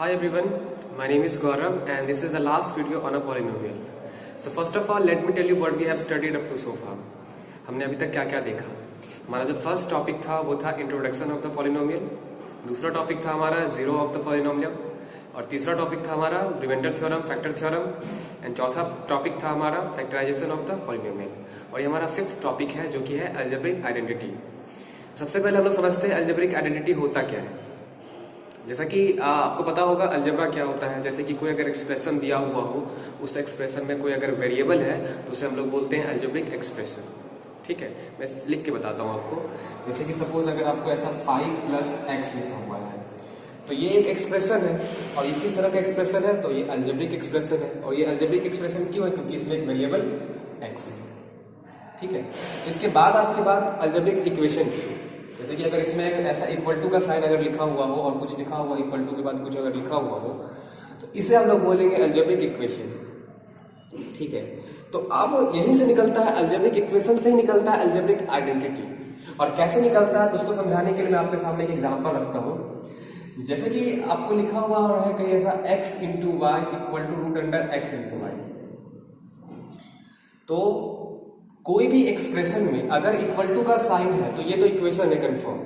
Hi everyone, my name is Gaurav and this is the last video on a polynomial. So first of all, let me tell you what we have studied up to so far. हमने अभी तक क्या क्या देखा. हमारा जो first topic था वो था इंट्रोडक्शन ऑफ द पॉलिनोमियल, दूसरा टॉपिक था हमारा जीरो ऑफ द पॉलिनोमियल और तीसरा टॉपिक था हमारा remainder theorem, factor theorem and चौथा टॉपिक था हमारा फैक्टराइजेशन ऑफ द पॉलिनोमियल और ये हमारा फिफ्थ टॉपिक है जो कि है अलजेब्रिक आइडेंटिटी. सबसे पहले हम लोग समझते हैं अलजेब्रिक आइडेंटिटी होता क्या है. जैसा कि आपको पता होगा अलजेब्रा क्या होता है. जैसे कि कोई अगर एक्सप्रेशन दिया हुआ हो, उस एक्सप्रेशन में कोई अगर वेरिएबल है तो उसे हम लोग बोलते हैं अलजेब्रिक एक्सप्रेशन. ठीक है, मैं लिख के बताता हूँ आपको. जैसे कि सपोज अगर आपको ऐसा 5 + x लिखा हुआ है तो ये एक एक्सप्रेशन है और ये किस तरह का एक्सप्रेशन है, तो ये अलजेब्रिक एक्सप्रेशन है. और ये अलजेब्रिक एक्सप्रेशन क्यों है, क्योंकि इसमें एक वेरिएबल x है. ठीक है, इसके बाद आती है बात अलजेब्रिक इक्वेशन की. जैसे कि अगर इसमें एक ऐसा इक्वल टू का साइन अगर लिखा हुआ हो और कुछ लिखा हुआ इक्वल टू के बाद कुछ अगर लिखा हुआ हो तो इसे हम लोग बोलेंगे अलजेब्रिक इक्वेशन. ठीक है, तो अब यहीं से निकलता है, अलजेब्रिक इक्वेशन से ही निकलता है अलजेब्रिक आइडेंटिटी. और कैसे निकलता है तो उसको समझाने के लिए मैं आपके सामने एक एग्जांपल रखता हूं. जैसे कि आपको लिखा हुआ है कहीं ऐसा x × y = √x × y. तो कोई भी एक्सप्रेशन में अगर इक्वल टू का साइन है तो ये तो इक्वेशन है कंफर्म.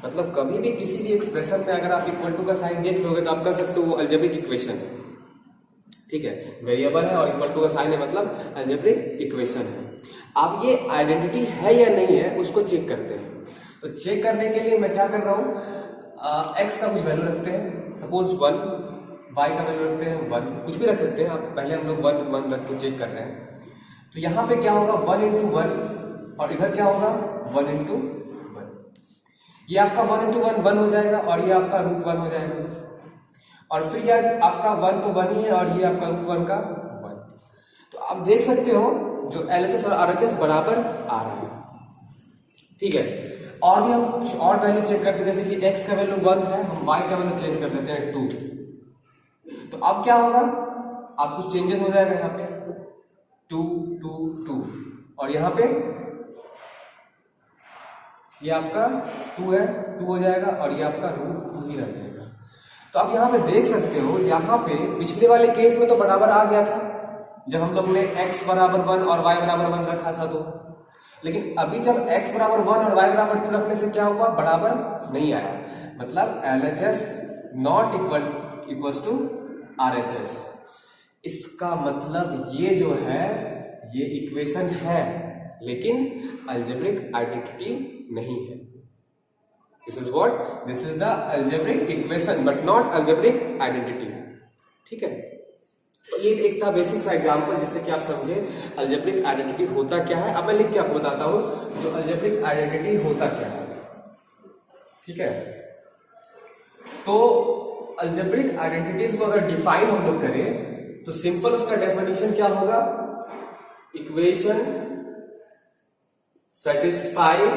मतलब कभी भी किसी भी एक्सप्रेशन में अगर आप इक्वल टू का साइन देख लोगे तो आप कह सकते हो वो अलजेब्रिक इक्वेशन है. ठीक है, वेरिएबल है और इक्वल टू का साइन है मतलब अलजेब्रिक इक्वेशन है. अब ये आइडेंटिटी है या नहीं है उसको चेक करते हैं. तो चेक करने के लिए मैं क्या कर रहा हूं, x का कुछ वैल्यू रखते हैं, सपोज 1, y का वैल्यू रखते हैं 1, कुछ भी रख सकते हैं आप. पहले हम लोग 1 रख के चेक कर रहे हैं. तो यहां पे क्या होगा 1 × 1 और इधर क्या होगा 1 × 1. ये आपका 1 × 1 1 हो जाएगा और ये आपका √1 हो जाएगा. और फिर ये आपका 1 तो 1 ही है और ये आपका √1 का 1. तो आप देख सकते हो जो LHS और RHS बराबर आ रहा है. ठीक है, और भी हम कुछ और वैल्यू चेक करते हैं. जैसे कि x का वैल्यू 1 है, हम y का वैल्यू चेंज कर देते हैं 2. तो अब क्या होगा, आप कुछ चेंजेस हो जाएगा यहाँ पे 2 2 2 और यहाँ पे ये आपका 2 है, 2 हो जाएगा और ये आपका √2 ही रह जाएगा. तो आप यहाँ पे देख सकते हो, यहाँ पे पिछले वाले केस में तो बराबर आ गया था जब हम लोग ने x = 1 और y = 1 रखा था. तो लेकिन अभी जब x = 1 और y = 2 रखने से क्या हुआ, बराबर नहीं आया. मतलब LHS not equal to RHS. इसका मतलब ये जो है ये इक्वेशन है लेकिन अलजेब्रिक आइडेंटिटी नहीं है. This is the algebraic equation but not algebraic identity. ठीक है, तो ये एक था बेसिक सा एग्जांपल जिससे कि आप समझे अलजेब्रिक आइडेंटिटी होता क्या है. अब मैं लिख के आपको बताता हूं जो अलजेब्रिक आइडेंटिटी होता क्या है. ठीक है, तो अलजेब्रिक आइडेंटिटीज को अगर डिफाइन हम लोग करें तो सिंपल उसका डेफिनेशन क्या होगा, equation satisfied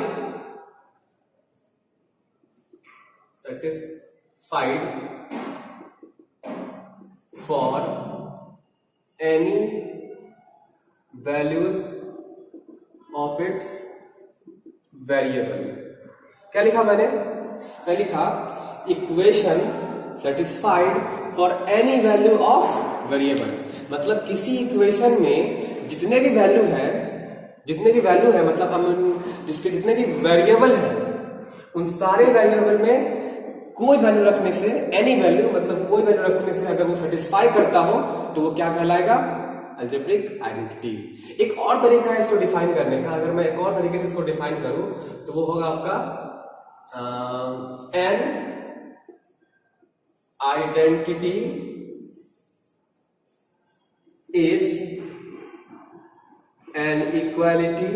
for any values of its variable. क्या लिखा मैंने लिखा equation satisfied for any value of variable. मतलब किसी इक्वेशन में जितने भी वैल्यू है मतलब हम जिसके जितने भी वेरिएबल है उन सारे वेरिएबल में कोई वैल्यू रखने से, एनी वैल्यू मतलब कोई वैल्यू रखने से अगर वो सेटिस्फाई करता हो तो वो क्या कहलाएगा, अलजेब्रिक आइडेंटिटी. एक और तरीका है इसको डिफाइन करने का. अगर मैं एक और तरीके से इसको डिफाइन करूं तो वो होगा आपका an identity is an equality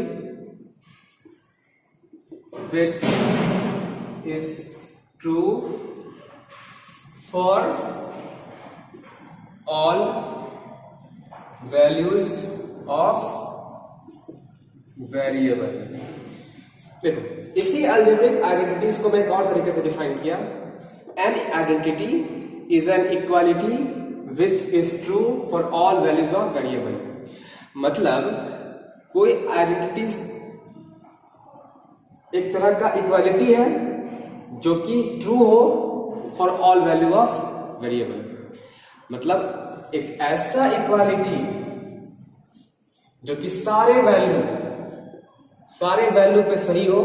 which is true for all values of variable. देखो इसी अलजेब्रिक आइडेंटिटीज को मैं एक और तरीके से डिफाइन किया. An identity is an equality which is true for all values of variable. मतलब कोई आइडेंटिटी एक तरह का इक्वालिटी है जो कि ट्रू हो for all value of variable, मतलब एक ऐसा इक्वालिटी जो कि सारे वैल्यू पे सही हो,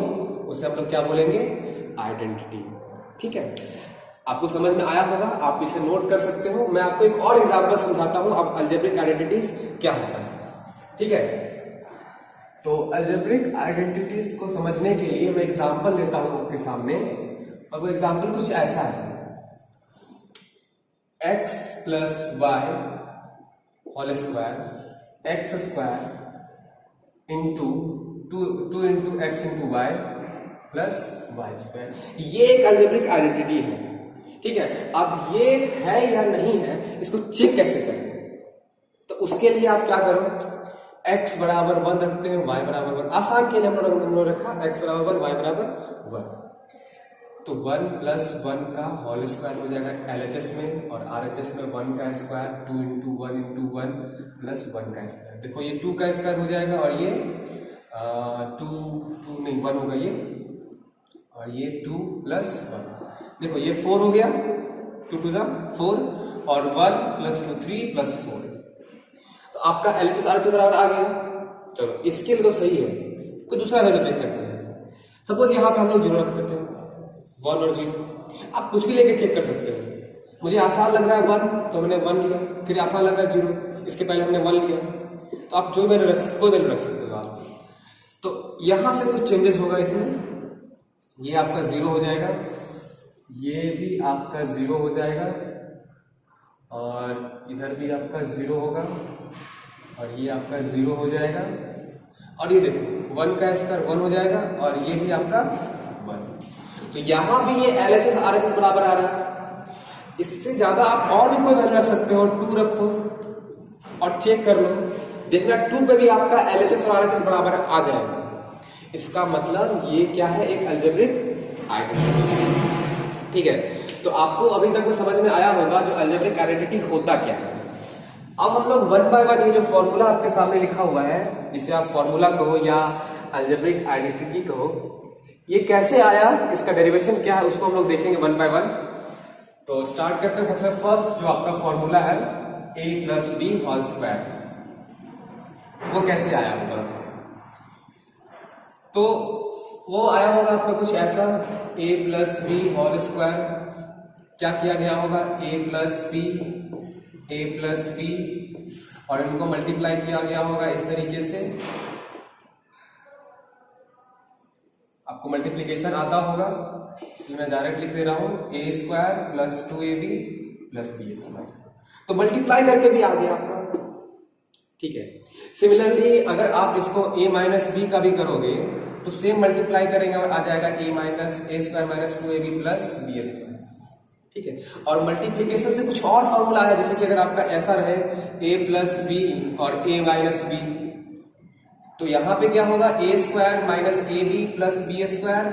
उसे हम लोग क्या बोलेंगे, आइडेंटिटी। ठीक है, आपको समझ में आया होगा, आप इसे नोट कर सकते हो। मैं आपको एक और एग्जांपल समझाता हूं अब अलजेब्रिक आइडेंटिटीज क्या होता है। ठीक है, तो अलजेब्रिक आइडेंटिटीज को समझने के लिए मैं एग्जांपल लेता हूं आपके सामने, और वो एग्जांपल कुछ ऐसा है, x plus y whole square x square into two into x into y plus y square. ये एक अलजेब्रिक आइडेंटिटी है। ठीक है, अब ये है या नहीं है, इसको चेक कैसे करें? तो उसके लिए आप क्या करो, x बराबर 1 रखते हैं, y बराबर 1। आसान के लिए हम लोग रखा x बराबर 1, y बराबर 1। तो 1 प्लस 1 का होल स्क्वायर हो जाएगा LHS में, और RHS में 1 का स्क्वायर 2 इंटू 1 इंटू 1 प्लस 1 का स्क्वायर। देखो ये 2 का स्क्वायर हो जाएगा, और ये 2 नहीं 1 होगा ये, और ये 2 प्लस 1। देखो ये 4 हो गया, 2 2 4, और 1 प्लस 2 3 प्लस 4। तो आपका LHS RHS बराबर आ गया। चलो इसके लिए तो सही है, कोई दूसरा वैल्यू चेक करते हैं। सपोज यहाँ पे हम लोग 0 रख देते हैं, 1 और 0। आप कुछ भी लेके चेक कर सकते हो। मुझे आसान लग रहा है 1, तो मैंने 1 लिया, फिर आसान लग रहा है 0, इसके पहले हमने 1 लिया। तो आप जो वैल्यू कोई वैल्यू रख सकते हो आप। तो यहां से कुछ चेंजेस होगा इसमें, ये आपका 0 हो जाएगा, ये भी आपका 0 हो जाएगा, और इधर भी आपका 0 होगा, और ये आपका 0 हो जाएगा, और ये देखो 1 का स्क्वायर 1 हो जाएगा, और ये भी आपका 1। तो यहां भी ये LHS RHS बराबर आ रहा है। इससे ज्यादा आप और भी कोई वैल्यू रख सकते हो, 2 रखो और चेक कर लो, देखना 2 पे भी आपका LHS और RHS बराबर आ जाएगा। इसका मतलब ये क्या है, एक अलजेब्रिक आइडेंटिटी। ठीक है, तो आपको अभी तक समझ में आया होगा जो अलजेब्रिक आइडेंटिटी होता क्या है। अब हम लोग 1 बाय 1 ये जो फॉर्मूला आपके सामने लिखा हुआ है, इसे आप फॉर्मूला कहो या अलजेब्रिक आइडेंटिटी कहो, ये कैसे आया, इसका डेरिवेशन क्या है, उसको हम लोग देखेंगे 1 बाय 1। तो स्टार्ट करते हैं। सबसे फर्स्ट जो आपका फॉर्मूला है a plus b whole square, वो कैसे आया होगा? तो वो आया होगा आपका कुछ ऐसा, a plus b whole square, क्या किया गया होगा, a प्लस बी, और इनको मल्टीप्लाई किया गया होगा इस तरीके से। आपको मल्टीप्लीकेशन आता होगा, इसलिए मैं डायरेक्ट लिख दे रहा हूं, a square plus 2ab plus B square. तो मल्टीप्लाई करके भी आ गया आपका। ठीक है, सिमिलरली अगर आप इसको a माइनस बी का भी करोगे तो सेम मल्टीप्लाई करेंगे और आ जाएगा a square minus 2ab plus B square. ठीक है, और मल्टीप्लीकेशन से कुछ और फॉर्मूला है, जैसे कि अगर आपका ऐसा रहे a प्लस बी और a माइनस बी, तो यहां पे क्या होगा, a square minus a b plus B square,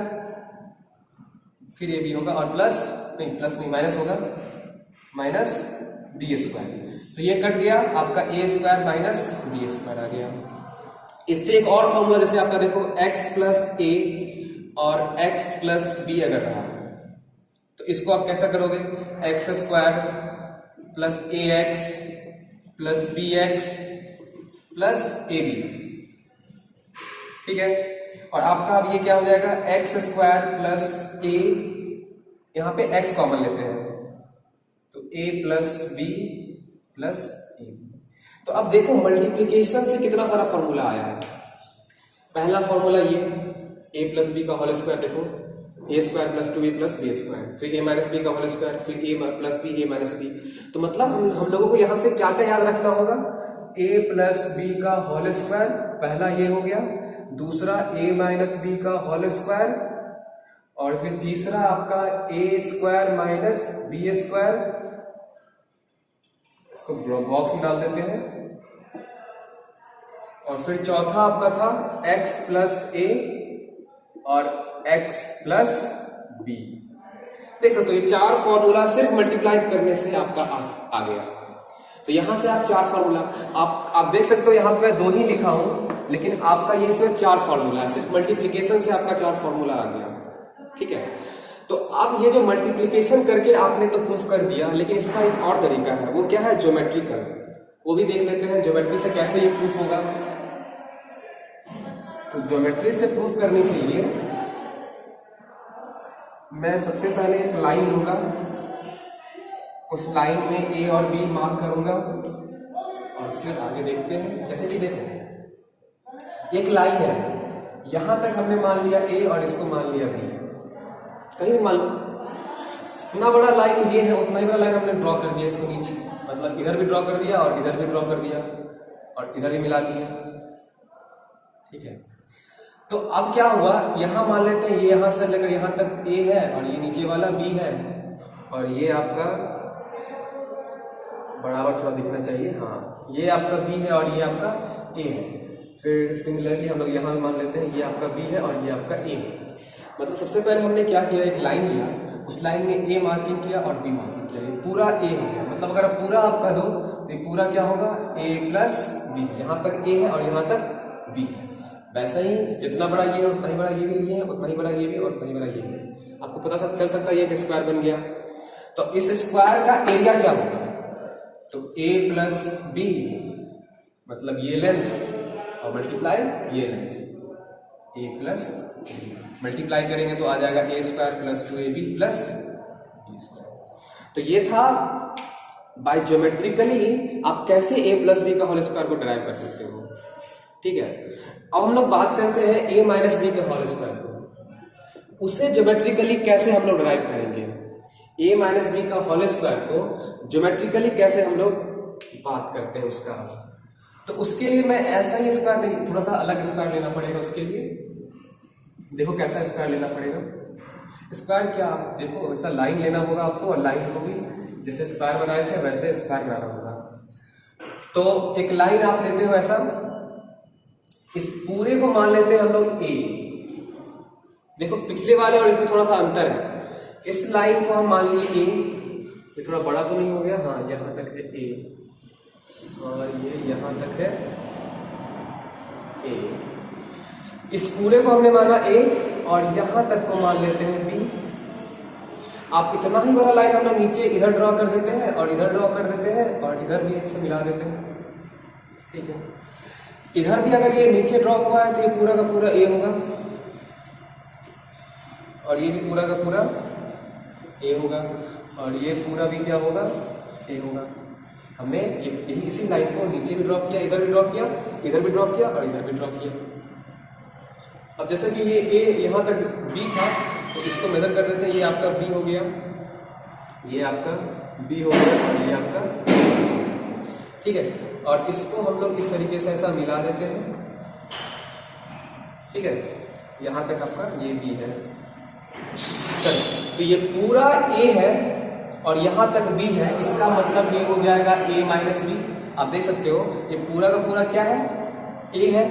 फिर ए बी होगा, और प्लस नहीं माइनस होगा, माइनस बी स्क्वायर। तो ये कट गया, आपका a square minus B square आ गया। इससे एक और फॉर्मूला, जैसे आपका देखो x प्लस ए और x प्लस बी अगर रहा, तो इसको आप कैसा करोगे, x square plus A x plus b x plus a b. ठीक है, और आपका अब ये क्या हो जाएगा, एक्स स्क्वायर प्लस ए, यहां पे x कॉमन लेते हैं, तो a प्लस बी प्लस ए। तो अब देखो मल्टीप्लीकेशन से कितना सारा फॉर्मूला आया है। पहला फॉर्मूला ये a प्लस बी का होल स्क्वायर, देखो a square plus 2b plus B square, फिर a माइनस बी का होल स्क्वायर, फिर a plus b, a minus b. तो मतलब हम लोगों को यहां से क्या क्या याद रखना होगा, a प्लस बी का होल स्क्वायर, पहला ये हो गया, दूसरा a माइनस बी का होल स्क्वायर, और फिर तीसरा आपका a square minus B square. इसको बॉक्स में डाल देते हैं। और फिर चौथा आपका था x प्लस a और x प्लस b। देख सकते हो ये 4 फॉर्मूला सिर्फ मल्टीप्लाई करने से आपका आ गया। तो यहां से आप 4 फॉर्मूला आप देख सकते हो, यहां पे मैं 2 ही लिखा हूं, लेकिन आपका ये इसमें 4 फॉर्मूला है, सिर्फ मल्टीप्लीकेशन से आपका 4 फॉर्मूला आ गया। ठीक है, तो अब ये जो मल्टीप्लिकेशन करके आपने तो प्रूफ कर दिया, लेकिन इसका एक और तरीका है, वो क्या है, ज्योमेट्रिकल। वो भी देख लेते हैं ज्योमेट्री से कैसे ये प्रूफ होगा। तो ज्योमेट्री से प्रूफ करने के लिए मैं सबसे पहले एक लाइन लूंगा, उस लाइन में ए और बी मार्क करूंगा और फिर आगे देखते हैं। जैसे कि देखें, एक लाइन है, यहां तक हमने मान लिया ए और इसको मान लिया बी। कहीं भी मान लो जितना बड़ा लाइन ये है उतना ही बड़ा लाइन हमने ड्रॉ कर दिया इसको नीचे, मतलब इधर भी ड्रॉ कर दिया और इधर भी ड्रॉ कर दिया और इधर भी मिला दिया। ठीक है, तो अब क्या हुआ, यहां मान लेते हैं ये यहां से लेकर यहां तक ए है और ये नीचे वाला बी है और ये आपका बराबर थोड़ा दिखना चाहिए, हाँ ये आपका बी है और ये आपका ए है। फिर सिमिलरली हम लोग यहाँ भी मान लेते हैं ये आपका बी है और ये आपका ए है। मतलब सबसे पहले हमने क्या किया, एक लाइन लिया, उस लाइन में ए मार्किंग किया और बी मार्किंग किया, ये पूरा ए हो गया। मतलब अगर पूरा आप कह दो तो ये पूरा क्या होगा, ए प्लस बी। यहाँ तक ए है और यहाँ तक बी है। वैसा ही जितना बड़ा ये है उतना ही बड़ा ये भी लिए है, उतना ही बड़ा ये भी और उतना ही बड़ा ये भी। आपको पता चल सकता है ये एक स्क्वायर बन गया। तो इस स्क्वायर का एरिया क्या होगा, तो a प्लस बी मतलब ये लेंथ और मल्टीप्लाई ये लेंथ, a प्लस मल्टीप्लाई करेंगे तो आ जाएगा A square plus 2ab plus B square. तो ये था बाय ज्योमेट्रिकली आप कैसे a प्लस बी का होल स्क्वायर को डिराइव कर सकते हो। ठीक है, अब हम लोग बात करते हैं a माइनस बी के होल स्क्वायर को, उसे ज्योमेट्रिकली कैसे हम लोग डिराइव करेंगे। a माइनस बी का होल स्क्वायर को ज्योमेट्रिकली कैसे हम लोग बात करते हैं उसका, तो उसके लिए मैं ऐसा ही स्क्वायर नहीं, थोड़ा सा अलग स्क्वायर लेना पड़ेगा। उसके लिए देखो कैसा स्क्वायर लेना पड़ेगा। स्क्वायर क्या, देखो ऐसा लाइन लेना होगा आपको और लाइन होगी जैसे स्क्वायर बनाए थे वैसे स्क्वायर बनाना होगा। तो एक लाइन आप लेते हो ऐसा, इस पूरे को मान लेते हैं हम लोग ए। देखो पिछले वाले और इसमें थोड़ा सा अंतर है। इस लाइन को हम मान लिए ए, ये थोड़ा बड़ा तो नहीं हो गया, हाँ यहां तक है ए और ये यहां तक है ए। इस पूरे को हमने माना ए और यहां तक को मान लेते हैं बी। आप इतना ही बड़ा लाइन हम लोग नीचे इधर ड्रॉ कर देते हैं और इधर ड्रॉ कर देते हैं और इधर भी इसे मिला देते हैं। ठीक है, इधर भी अगर ये नीचे ड्रॉ हुआ है तो ये पूरा का पूरा ए होगा और ये भी पूरा का पूरा ए होगा और ये पूरा भी क्या होगा, ए होगा। हमने यही इसी लाइन को नीचे भी ड्रॉ किया, इधर भी ड्रॉ किया, इधर भी ड्रॉ किया और इधर भी ड्रॉ किया। अब जैसे कि ये ए यहां तक बी था तो इसको मेजर कर देते हैं, ये आपका बी हो गया, ये आपका बी हो गया और ये आपका, ठीक है। और इसको हम लोग इस तरीके से ऐसा मिला देते हैं। ठीक है, यहां तक आपका ये बी है। चलिए, तो ये पूरा ए है और यहां तक बी है, इसका मतलब ये हो जाएगा a माइनस बी। आप देख सकते हो ये पूरा का पूरा क्या है, a है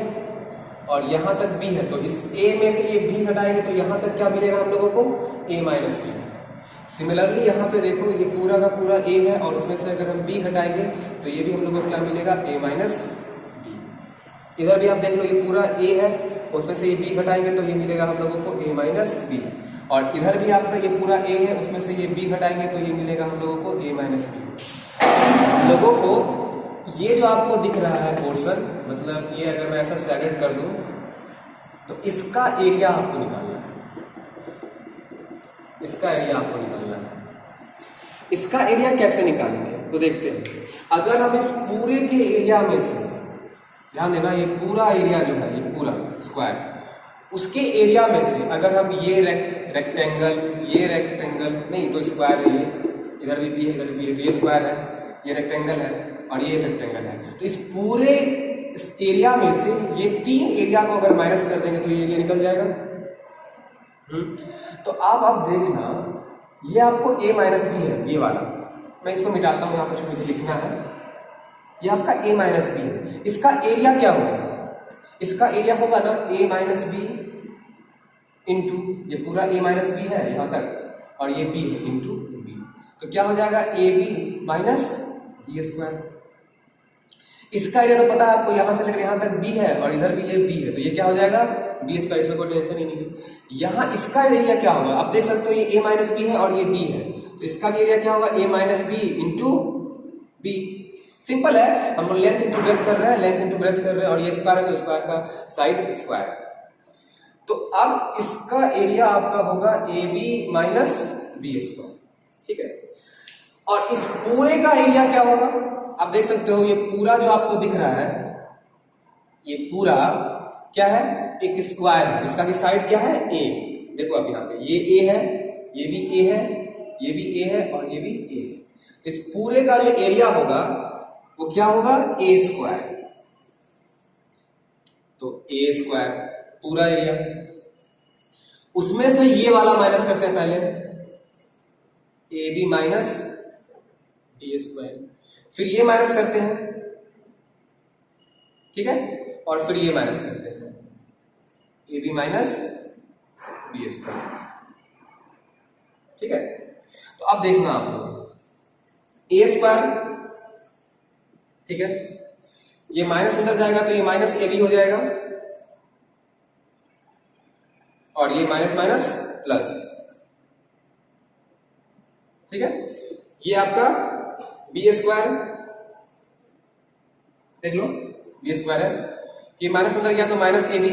और यहां तक b है। तो इस a में से ये b हटाएंगे तो यहां तक क्या मिलेगा हम लोगों को, a माइनस बी। सिमिलरली यहाँ पे देखो ये पूरा का पूरा a है और उसमें से अगर हम b हटाएंगे तो ये भी हम लोगों को क्या मिलेगा, a माइनस बी। इधर भी आप देख लो ये पूरा a है, उसमें से ये b घटाएंगे तो ये मिलेगा हम लोगों को a माइनस बी। और इधर भी आपका ये पूरा a है, उसमें से ये b घटाएंगे तो ये मिलेगा हम लोगों को a माइनस बी। लोगों को ये जो आपको दिख रहा है पोर्शन, मतलब ये अगर मैं ऐसा सैडेड कर दूं तो इसका एरिया आपको निकालना है, इसका एरिया आपको निकालना है। इसका एरिया कैसे निकालेंगे तो देखते हैं। अगर हम इस पूरे के एरिया में से, ध्यान देना ये पूरा एरिया जो है, ये पूरा स्क्वायर, उसके एरिया में से अगर हम ये रेक्टेंगल, ये रेक्टेंगल नहीं तो स्क्वायर है, ये इधर भी बी है इधर भी है तो ये स्क्वायर है, ये रेक्टेंगल है और ये रेक्टेंगल है, तो इस पूरे इस एरिया में से ये तीन एरिया को अगर माइनस कर देंगे तो ये एरिया निकल जाएगा। तो अब देखना, ये आपको a माइनस बी है, ये वाला मैं इसको मिटाता हूं, यहाँ कुछ मुझे लिखना है। ये आपका a माइनस बी है, इसका एरिया क्या होगा, इसका एरिया होगा ना a माइनस बी इंटू ये पूरा a माइनस बी है यहां तक और ये b इंटू बी, तो क्या हो जाएगा a b minus B square. इसका एरिया तो पता है आपको, यहां से लेकर यहां तक b है और इधर भी ये b है, तो ये क्या हो जाएगा बी स्क्वायर, इसमें कोई टेंशन ही नहीं है। यहाँ इसका एरिया क्या होगा, आप देख सकते हो ये a माइनस बी है और ये b है, तो इसका एरिया क्या होगा, a minus b into b. Simple है, हम लोग लेंथ इंटू ब्रेथ कर रहे हैं, लेंथ इंटू ब्रेथ कर रहे हैं, और ये स्क्वायर है तो स्क्वायर का साइड स्क्वायर। तो अब इसका एरिया आपका होगा a b minus B square, ठीक है। और इस पूरे का एरिया क्या होगा, आप देख सकते हो ये पूरा जो आपको दिख रहा है, ये पूरा क्या है, एक स्क्वायर है जिसका की साइड क्या है, ए। देखो अब यहाँ पे ये ए है, ये भी ए है, ये भी ए है और ये भी ए है। इस पूरे का जो एरिया होगा वो क्या होगा, ए स्क्वायर। तो ए स्क्वायर पूरा एरिया, उसमें से ये वाला माइनस करते हैं पहले, a b minus B square, फिर ये माइनस करते हैं, ठीक है, और फिर ये माइनस करते हैं, a b minus B square, ठीक है। तो अब देखना आप लोग ए स्क्वायर, ठीक है, ये माइनस अंदर जाएगा तो ये माइनस ए बी हो जाएगा, और ये माइनस माइनस प्लस, ठीक है। ये आपका बी स्क्वायर, देख लो बी स्क्वायर है, ये माइनस अंदर गया तो माइनस ए बी,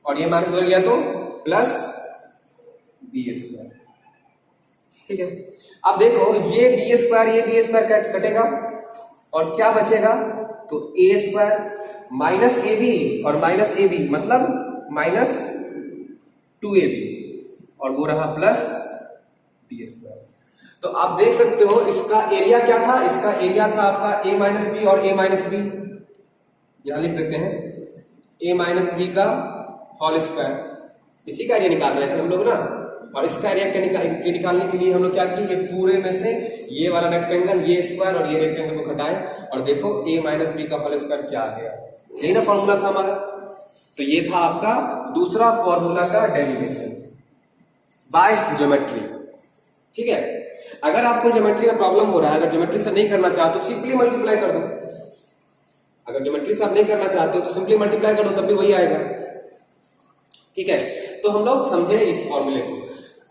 और ये माइनस उधर गया तो प्लस बी स्क्वायर, ठीक है। अब देखो ये बी स्क्वायर, ये बी स्क्वायर कटेगा और क्या बचेगा, तो ए स्क्वायर माइनस ए बी और माइनस ए बी मतलब माइनस 2ab, और वो रहा प्लस बी स्क्वायर। तो आप देख सकते हो इसका एरिया क्या था, इसका एरिया था आपका a माइनस बी और a माइनस बी, यहां लिख देते हैं a माइनस बी का होल स्क्वायर, इसी का एरिया निकाल रहे थे हम लोग ना। और इसका एरिया निकालने के लिए हम लोग क्या किए, ये पूरे में से ये वाला रेक्टेंगल, ये स्क्वायर और ये रेक्टेंगल को घटाएं, और देखो a माइनस बी का होल स्क्वायर क्या आ गया, यही ना फॉर्मूला था हमारा। तो ये था आपका दूसरा फॉर्मूला का डेरिवेशन बाय ज्योमेट्री, ठीक है। अगर आपको ज्योमेट्री में प्रॉब्लम हो रहा है, अगर ज्योमेट्री से नहीं करना चाहते तो सिंपली मल्टीप्लाई कर दो, अगर ज्योमेट्री से आप नहीं करना चाहते हो तो सिंपली मल्टीप्लाई कर दो, तब भी वही आएगा, ठीक है। तो हम लोग समझे इस फॉर्मूले को।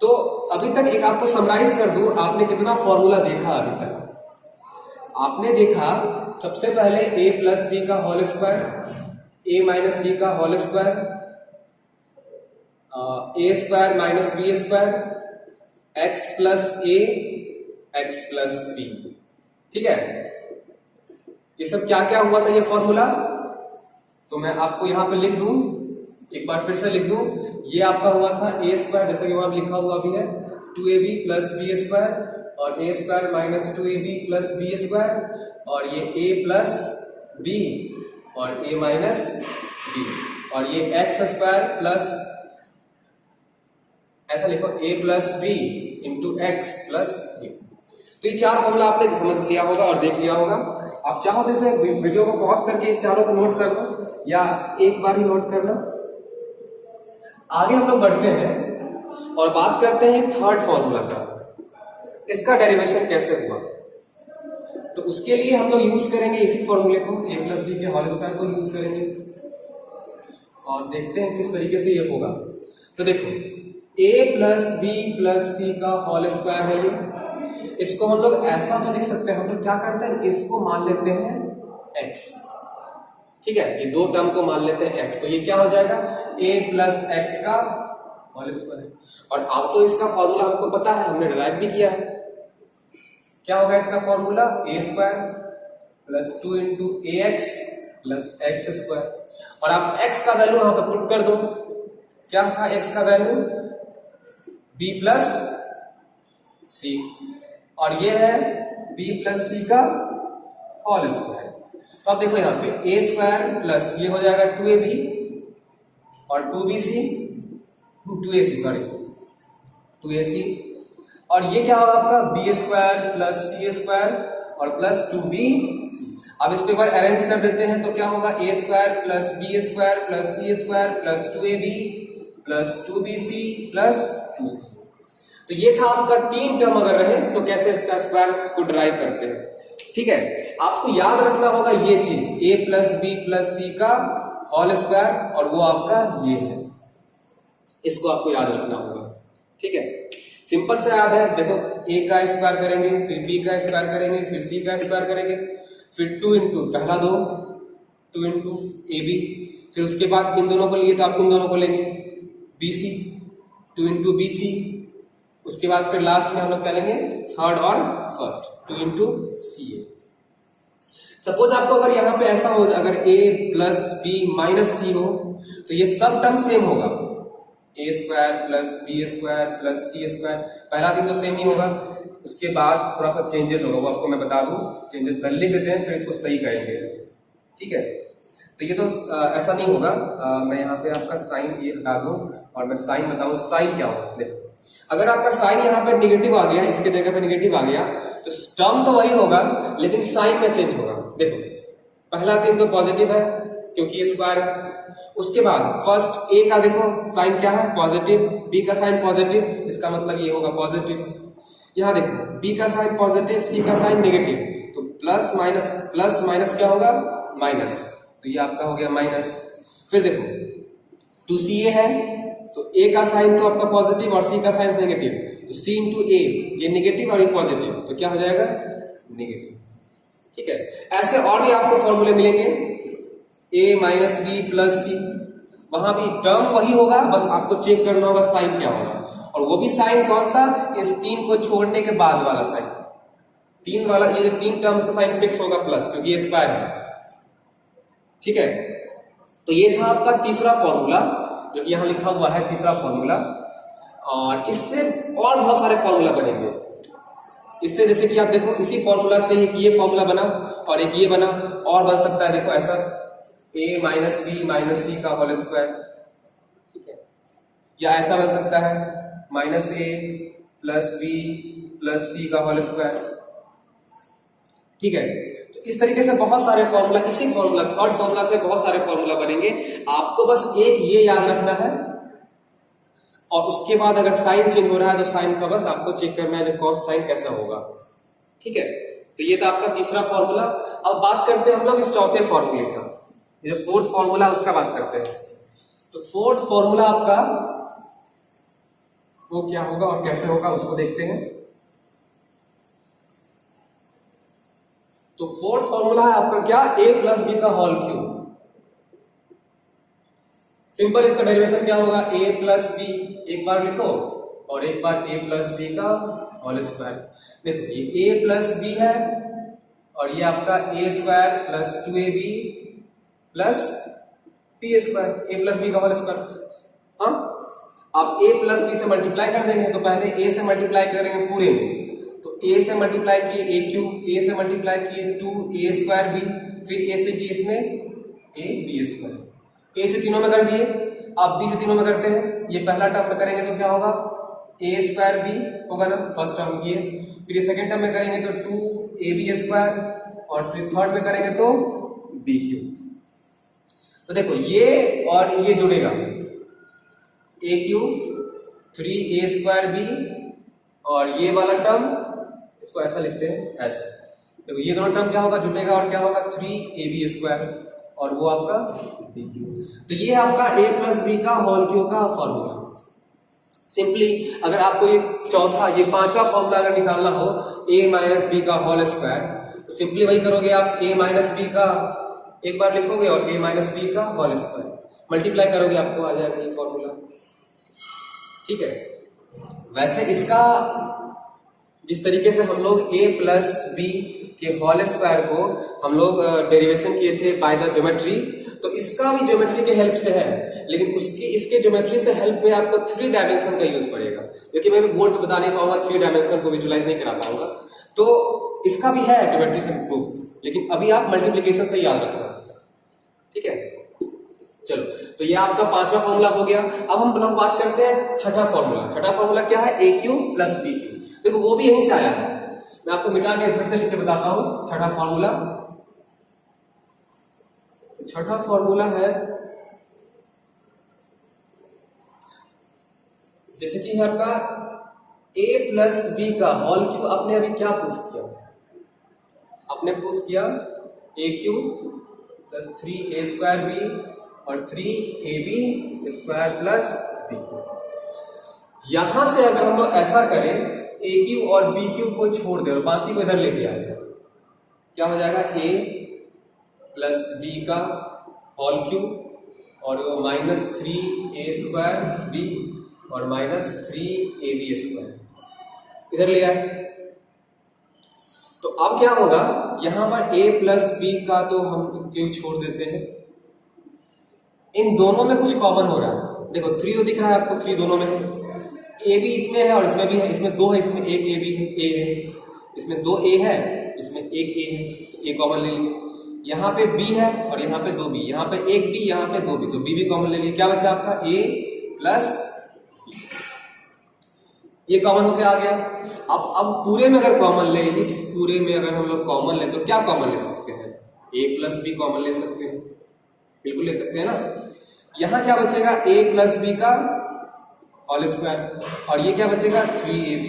तो अभी तक एक आपको समराइज कर दूं, आपने कितना फॉर्मूला देखा अभी तक। आपने देखा सबसे पहले a प्लस बी का whole square, a minus B का whole square, a square minus B square, x plus A x plus B, ठीक है। ये सब क्या क्या हुआ था ये फॉर्मूला, तो मैं आपको यहां पे लिख दूं, एक बार फिर से लिख दूं। ये आपका हुआ था ए स्क्वायर, जैसा कि वहां लिखा हुआ भी है, 2ab प्लस बी स्क्वायर, और A square minus 2ab plus B square, और ये a प्लस बी और a माइनस बी, और ये एक्स स्क्वायर प्लस, ऐसा लिखो a plus B into x plus B. तो ये चार फॉर्मूला आपने समझ लिया होगा और देख लिया होगा। आप चाहो तो इसे वीडियो को पॉज करके इस चारों को नोट कर लो, या एक बार ही नोट कर लो। आगे हम लोग बढ़ते हैं और बात करते हैं थर्ड फॉर्मूला का, इसका डेरिवेशन कैसे हुआ। तो उसके लिए हम लोग यूज करेंगे इसी फॉर्मूले को, a प्लस बी के होल स्क्वायर को यूज करेंगे, और देखते हैं किस तरीके से ये होगा। तो देखो a प्लस बी प्लस सी का होल स्क्वायर है ये, इसको हम लोग ऐसा तो लिख सकते हैं, हम लोग क्या करते हैं, इसको मान लेते हैं x, ठीक है, ये दो टर्म को मान लेते हैं x, तो ये क्या हो जाएगा, a प्लस एक्स का होल स्क्वायर। और अब तो इसका फॉर्मूला हमको पता है, हमने डिराइव भी किया है। क्या होगा इसका formula, a square plus 2 into A x plus x square, और आप x का वैल्यू यहां पर पुट कर दो। क्या था x का वैल्यू, b प्लस सी, और ये है b प्लस सी का होल स्क्वायर। तो आप देखो यहाँ पे a स्क्वायर प्लस ये हो जाएगा 2ab और 2ac, और ये क्या होगा आपका b स्क्वायर प्लस सी स्क्वायर और प्लस 2bc। अब इसको एक बार अरेंज कर देते हैं, तो क्या होगा, a square plus B square plus C square plus 2ab plus 2bc plus 2c। तो ये था आपका तीन टर्म अगर रहे तो कैसे इसका स्क्वायर को डिराइव करते हैं, ठीक है। आपको याद रखना होगा ये चीज, a प्लस बी प्लस सी का होल स्क्वायर और वो आपका ये है। इसको आपको याद रखना होगा, ठीक है। सिंपल से याद है, देखो a का स्क्वायर करेंगे, फिर b का स्क्वायर करेंगे, फिर c का स्क्वायर करेंगे, फिर 2 इंटू पहला 2 2 इंटू ए बी, फिर उसके बाद इन दोनों को लिए तो आप इन दोनों को लेंगे b c, 2 into b c, उसके बाद फिर लास्ट में हम लोग क्या लेंगे, थर्ड और first, 2 into C A. Suppose आपको अगर यहाँ पे ऐसा हो, अगर a plus B minus C हो तो ये सब टर्म सेम होगा, A square plus B square plus C square, पहला दिन तो सेम ही होगा, उसके बाद थोड़ा सा चेंजेस होगा, वो आपको मैं बता दूं, चेंजेस पहले लिख देते हैं फिर इसको सही करेंगे, ठीक है। तो ये तो ऐसा नहीं होगा, मैं यहाँ पे आपका साइन ये हटा दूं और मैं साइन बताऊं साइन क्या होगा। देखो अगर आपका साइन यहाँ पे नेगेटिव आ गया, इसके जगह पे नेगेटिव आ गया, तो टर्म तो वही होगा लेकिन साइन में चेंज होगा। देखो पहला दिन तो पॉजिटिव है क्योंकि ये स्क्वायर है, उसके बाद फर्स्ट ए का देखो साइन क्या है, पॉजिटिव, बी का साइन पॉजिटिव, इसका मतलब ये होगा पॉजिटिव। यहाँ देखो बी का साइन पॉजिटिव, सी का साइन नेगेटिव, तो प्लस माइनस क्या होगा, माइनस, तो ये आपका हो गया माइनस। फिर देखो 2ca है तो a का साइन तो आपका पॉजिटिव और c का साइन नेगेटिव, तो c इंटू ए, ये नेगेटिव और ये पॉजिटिव, तो क्या हो जाएगा, नेगेटिव, ठीक है। ऐसे और भी आपको फॉर्मूले मिलेंगे, a माइनस बी प्लस सी, वहां भी टर्म वही होगा, बस आपको चेक करना होगा साइन क्या होगा, और वो भी साइन कौन सा, इस 3 को छोड़ने के बाद वाला साइन, 3 वाला, ये जो 3 टर्म्स का साइन फिक्स होगा प्लस, क्योंकि ये स्क्वायर है, ठीक है। तो ये था आपका तीसरा फॉर्मूला जो कि यहाँ लिखा हुआ है, तीसरा फॉर्मूला। और इससे और बहुत सारे फॉर्मूला बनेंगे, इससे जैसे कि आप देखो इसी फॉर्मूला से एक ये फॉर्मूला बना और एक ये बना, और बन सकता है देखो ऐसा, a माइनस बी माइनस सी का होल स्क्वायर, ठीक है, या ऐसा बन सकता है माइनस ए प्लस बी प्लस सी का होल स्क्वायर, ठीक है। तो इस तरीके से बहुत सारे फॉर्मूला, इसी फॉर्मूला थर्ड फॉर्मूला से बहुत सारे फॉर्मूला बनेंगे, आपको बस एक ये याद रखना है, और उसके बाद अगर साइन चेंज हो रहा है तो साइन का बस आपको चेक करना है जो कॉस साइन कैसा होगा, ठीक है। तो ये था आपका तीसरा फॉर्मूला। अब बात करते हैं हम लोग इस चौथे फॉर्मूले का, ये जो फोर्थ फॉर्मूला उसका बात करते हैं। तो फोर्थ फॉर्मूला आपका वो क्या होगा और कैसे होगा उसको देखते हैं। तो फोर्थ फॉर्मूला है आपका क्या, a प्लस बी का होल क्यूब। सिंपल इसका डेरिवेशन क्या होगा, a प्लस बी, एक बार लिखो और एक बार a प्लस बी का होल स्क्वायर। देखो ये a प्लस बी है और ये आपका a square plus 2ab plus b square, a plus B का होल स्क्वायर। हाँ, आप a प्लस बी से मल्टीप्लाई कर देंगे तो पहले a से मल्टीप्लाई करेंगे पूरे में, तो a से मल्टीप्लाई किए a क्यूब, a से मल्टीप्लाई किए 2a स्क्वायर b, फिर a से किए इसमें a b स्क्वायर, a से तीनों में कर दिए, आप b से तीनों में करते हैं, ये पहला टर्म में करेंगे तो क्या होगा, a स्क्वायर b होगा ना, फर्स्ट टर्म किए, फिर ये सेकेंड टर्म में करेंगे तो 2ab स्क्वायर, और फिर थर्ड में करेंगे तो b क्यूब। तो देखो ये और ये जुड़ेगा, a cube 3a square b, और ये वाला टर्म इसको ऐसा लिखते हैं ऐसे, देखो ये दोनों टर्म क्या होगा, जुटेगा और क्या होगा 3ab स्क्वायर, और वो आपका b क्यूब। तो ये है आपका a प्लस बी का होल क्यूब का फॉर्मूला। सिंपली अगर आपको ये चौथा, ये पांचवा फॉर्मूला अगर निकालना हो a माइनस बी का होल स्क्वायर, तो सिंपली वही करोगे आप, a माइनस बी का एक बार लिखोगे और a माइनस बी का होल स्क्वायर मल्टीप्लाई करोगे, आपको आ जाएगा ये फॉर्मूला, ठीक है। वैसे इसका जिस तरीके से हम लोग a प्लस बी के होल स्क्वायर को हम लोग डेरिवेशन किए थे बाय द ज्योमेट्री, तो इसका भी ज्योमेट्री के हेल्प से है, लेकिन इसके ज्योमेट्री से हेल्प में आपको 3 डायमेंशन का यूज पड़ेगा, क्योंकि मैं बोर्ड पे बता नहीं पाऊंगा, 3 डायमेंशन को विजुलाइज नहीं करा पाऊंगा, तो इसका भी है ज्योमेट्री से प्रूफ, लेकिन अभी आप मल्टीप्लीकेशन से याद रखना, ठीक है। चलो, तो ये आपका पांचवा फॉर्मूला हो गया। अब हम लोग बात करते हैं छठा फॉर्मूला। छठा फॉर्मूला क्या है, a cube plus b cube. देखो वो भी यहीं से आया है, मैं आपको मिटा के फिर से लिख के बताता हूं छठा फॉर्मूला। तो छठा फॉर्मूला है, जैसे कि है आपका a प्लस बी का होल क्यूब। आपने अभी क्या प्रूफ किया, आपने प्रूफ किया a cube plus 3a square b और 3ab स्क्वायर प्लस bq। यहां से अगर हम लोग ऐसा करें aq और bq को छोड़ दे और बाकी को इधर लेके आए, क्या हो जाएगा a प्लस b का होल क्यूब और वो माइनस 3a स्क्वायर b और माइनस 3ab स्क्वायर इधर ले आए। तो अब क्या होगा, यहां पर a प्लस b का तो हम क्यूब छोड़ देते हैं, इन दोनों में कुछ कॉमन हो रहा है। देखो 3 तो दिख रहा है आपको, 3 दोनों में है, a भी इसमें है और इसमें भी है, इसमें 2 है, इसमें एक a भी है, a है, इसमें 2 a है, इसमें एक a है, तो a कॉमन ले लिए। यहाँ पे b है और यहाँ पे 2b, यहाँ पे एक b, यहाँ पे 2b, तो b भी कॉमन ले लिए। क्या बचा आपका a प्लस b, ये कॉमन होके आ गया। अब पूरे में अगर कॉमन ले, इस पूरे में अगर हम लोग कॉमन ले तो क्या कॉमन ले सकते हैं, a प्लस b कॉमन ले सकते हैं, बिल्कुल ले सकते हैं ना। यहां क्या बचेगा, a प्लस b का होल स्क्वायर और ये क्या बचेगा 3ab।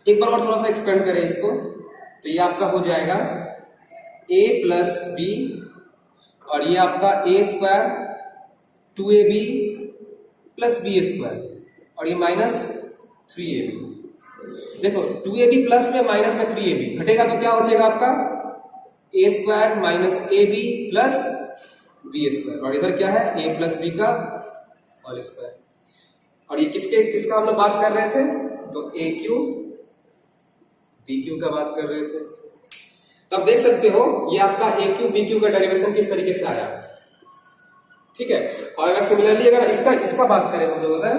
एक बार और थोड़ा सा एक्सपेंड करें इसको, तो ये आपका हो जाएगा a प्लस b और ये आपका a square 2ab plus b square और ये माइनस 3ab। देखो 2ab प्लस में माइनस में 3ab घटेगा तो क्या बचेगा आपका a square minus ab plus b square और इधर क्या है a प्लस b का होल स्क्वायर। और ये किसका हम लोग बात कर रहे थे, तो a क्यूब b क्यूब का बात कर रहे थे। तो आप देख सकते हो ये आपका a क्यूब b क्यूब का डेरिवेशन किस तरीके से आया, ठीक है। और अगर सिमिलरली अगर इसका बात करें हम लोग, अगर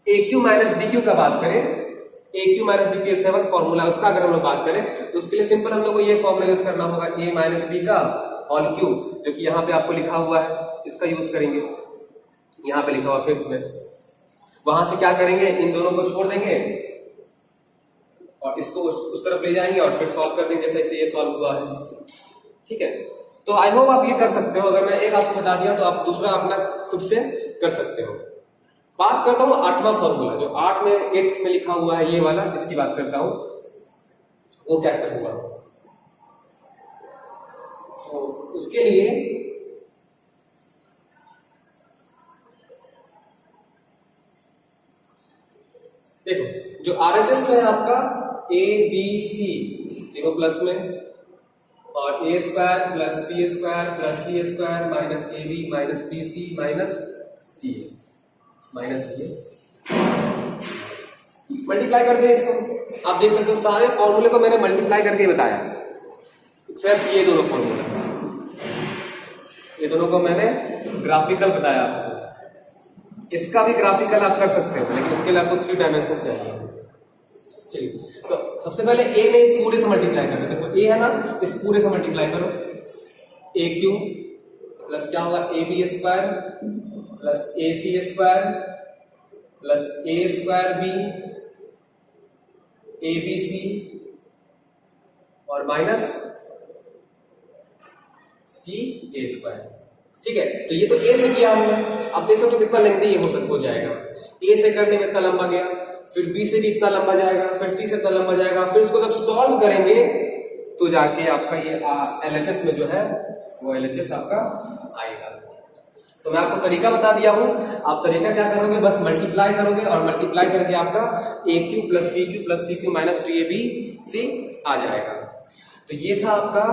a cube minus b cube का बात करें, a cube minus b cube 7th formula, उसका अगर हम लोग बात करें तो उसके लिए सिंपल हम लोग को ये फॉर्मूला यूज करना होगा, a माइनस b का होल क्यूब, जो कि यहाँ पे आपको लिखा हुआ है, इसका यूज करेंगे, यहाँ पे लिखा हुआ 5th में। वहां से क्या करेंगे, इन दोनों को छोड़ देंगे और इसको उस तरफ ले जाएंगे और फिर सॉल्व कर देंगे, जैसे इसे ये सॉल्व हुआ है, ठीक है। तो आई होप आप ये कर सकते हो। अगर मैं एक आपको बता दिया तो आप दूसरा अपना खुद से कर सकते हो। बात करता हूं 8वां फॉर्मूला, जो 8 में 8th में लिखा हुआ है, ये वाला, इसकी बात करता हूं, वो कैसे हुआ। तो उसके लिए देखो जो RHS में है आपका ABC तीनों प्लस में, और a square plus b square plus c square minus ab minus bc minus c minus ये मल्टीप्लाई करते हैं इसको। आप देख सकते हो सारे फॉर्मूले को मैंने मल्टीप्लाई करके बताया, एक्सेप्ट ये दोनों फॉर्मूले, ये दोनों को मैंने ग्राफिकल बताया आपको। इसका भी ग्राफिकल आप कर सकते हो, लेकिन उसके लिए आपको 3 डायमेंशन चाहिए। चलिए, तो सबसे पहले a में इस पूरे से मल्टीप्लाई करते हैं। देखो a है ना, इस पूरे से मल्टीप्लाई करो, a क्यूब प्लस क्या होगा ab square plus ac square plus a square b abc और माइनस c a स्क्वायर, ठीक है। तो ये तो a से किया हमने, आप देख सकते हो कितना लेंथी ये हो जाएगा। a से करने में इतना लंबा गया, फिर b से भी इतना लंबा जाएगा, फिर c से इतना लंबा जाएगा, फिर उसको जब सॉल्व करेंगे तो जाके आपका ये LHS में जो है वो LHS आपका आएगा। तो मैं आपको तरीका बता दिया हूं, आप तरीका क्या करोगे, बस मल्टीप्लाई करोगे और मल्टीप्लाई करके आपका a cube plus b cube plus c cube minus 3ab आ जाएगा। तो ये था आपका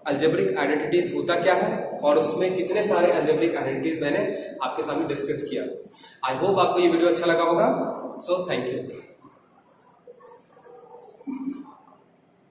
अलजेब्रिक आइडेंटिटीज होता क्या है, और उसमें कितने सारे अलजेब्रिक आइडेंटिटीज मैंने आपके सामने डिस्कस किया। आई होप आपको ये वीडियो अच्छा लगा होगा। So thank you.